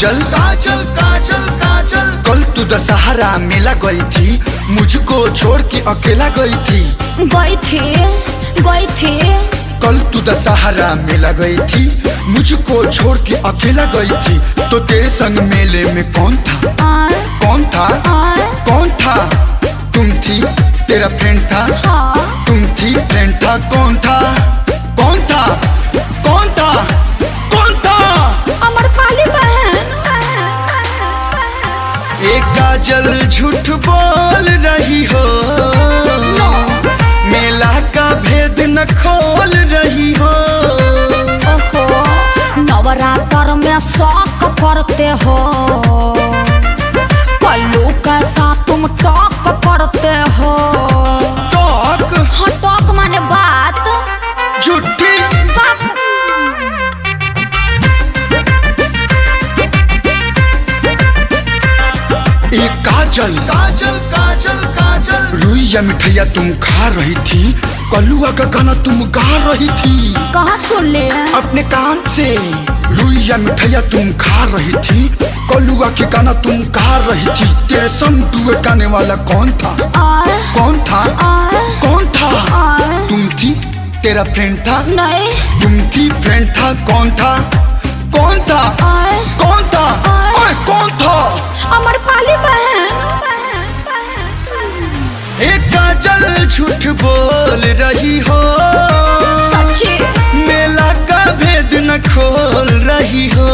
काजल काजल काजल काजल, कल तू दशहरा मेला गई थी, मुझको छोड़ के अकेला गई थी। गई थी कल तू दशहरा मेला गई थी, मुझको छोड़ के अकेला गई थी। तो तेरे संग मेले में कौन था? कौन था? कौन था? तुम थी, तेरा फ्रेंड था। हाँ। तुम थी, फ्रेंड था। कौन था? कौन था? कौन था? कौन था? अमर पाली बहन। एक काजल झूठ बोल रही हो, मेला का भेद न खोल रही हो। ओहो, नवरात्र में शौक करते हो, कल्लू कैसा तुम टॉक करते हो। टॉक? हाँ, टॉक माने बात। झूठी बात। एक काजल काजल काजल काजल, रुइया मिठाइया तुम खा रही थी, कलुआ का गाना तुम गा रही थी। कहाँ सुन ले? अपने कान से। रुइया मिठाइया तुम खा रही थी, कलुआ के गाना तुम गा रही थी। तेरे संग डुएट गाने वाला कौन था? कौन था? कौन था? तुम थी, तेरा फ्रेंड था। नहीं। तुम थी, फ्रेंड था। कौन था? कौन था? कौन था? ओए कौन था? अमर पाली बहन। एक काजल झूठ बोल रही हो, सच्ची। मेला का भेद न खोल रही हो।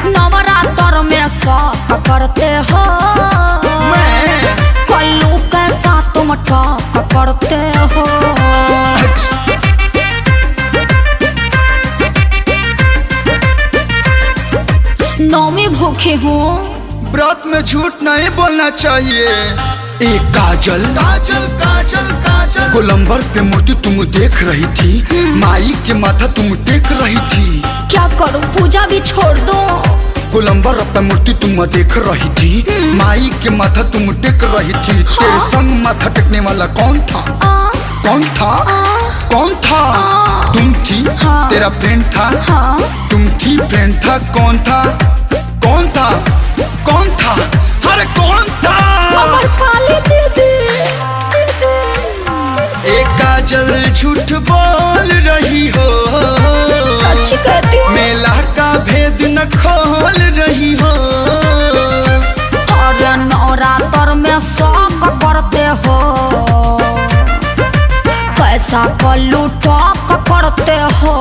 नवरात्र में शौक करते हो, मैं कल्लू कैसा तुम टॉक करते हो। नौमी भूखी हूँ। व्रत में झूठ नहीं बोलना चाहिए। एक काजल काजल काजल काजल, गोलंबर पे मूर्ति तुम देख रही थी, माई के माथा तुम टेक रही थी। क्या करूँ, पूजा भी छोड़ दो। गोलंबर पे मूर्ति तुम देख रही थी, माई के माथा तुम टेक रही थी। तेरे संग माथा टेकने वाला कौन था? कौन था? कौन था? तुम थी, तेरा फ्रेंड था। तुम थी, फ्रेंड था। कौन था? कौन था? कौन था? अरे कौन था? अमर पाली दीदी। एक काजल झूठ बोल रही हो, सच्ची कहती हूँ। मेला का भेद न खोल रही हो। और नवरात्र में शौक करते हो, कैसा कल्लू टॉक करते हो।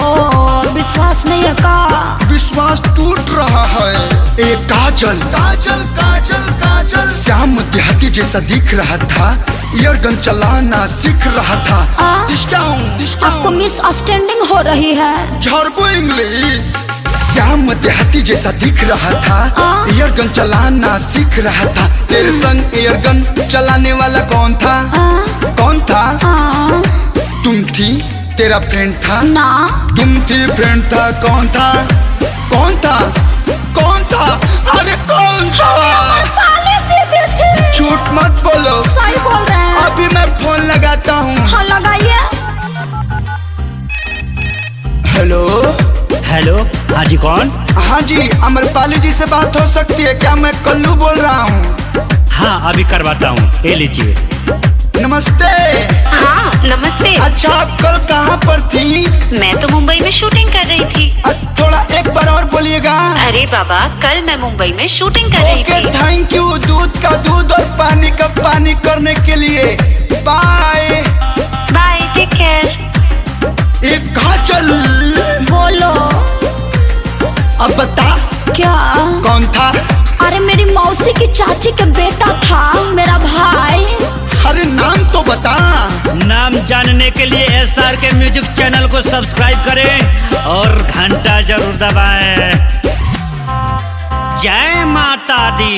विश्वास नहीं है का? विश्वास टूट रहा है। एक काजल काजल काजल काजल, श्याम देहाती जैसा दिख रहा था, ईयरगन चलाना सीख रहा था। आपको मिस अंडरस्टैंडिंग हो रही है। झरबो इंग्लिश। श्याम देहाती जैसा दिख रहा था, ईयरगन चलाना सीख रहा था। तेरे संग ईयरगन चलाने वाला कौन था? कौन था? तुम थी, तेरा फ्रेंड था। ना। तुम थी, फ्रेंड था। कौन था? कौन था? कौन था? अरे कौन था? झूठ मत बोलो। सही बोल रहे हैं। अभी मैं फोन लगाता हूँ। हाँ, लगाइए। हेलो। हेलो, हाँ जी, कौन? हाँ जी, अमरपाली जी से बात हो सकती है क्या? मैं कल्लू बोल रहा हूँ। हाँ, अभी करवाता हूँ, ये लीजिए। नमस्ते। हाँ, नमस्ते। अच्छा, आप कल कहाँ पर थी? मैं तो मुंबई में शूटिंग कर रही थी। थोड़ा एक बार और बोलिएगा। अरे बाबा, कल मैं मुंबई में शूटिंग कर रही ओके, थी। Thank you. दूध का दूध और पानी का पानी करने के लिए। Bye bye, take care. एक काजल। बोलो। अब बता। क्या? कौन था? अरे मेरी मौसी की चाची का बेटा था, मेरा भाई। अरे नाम तो बता। नाम जानने के लिए SRK म्यूजिक चैनल को सब्सक्राइब करें और घंटा जरूर दबाएं। जय माता दी।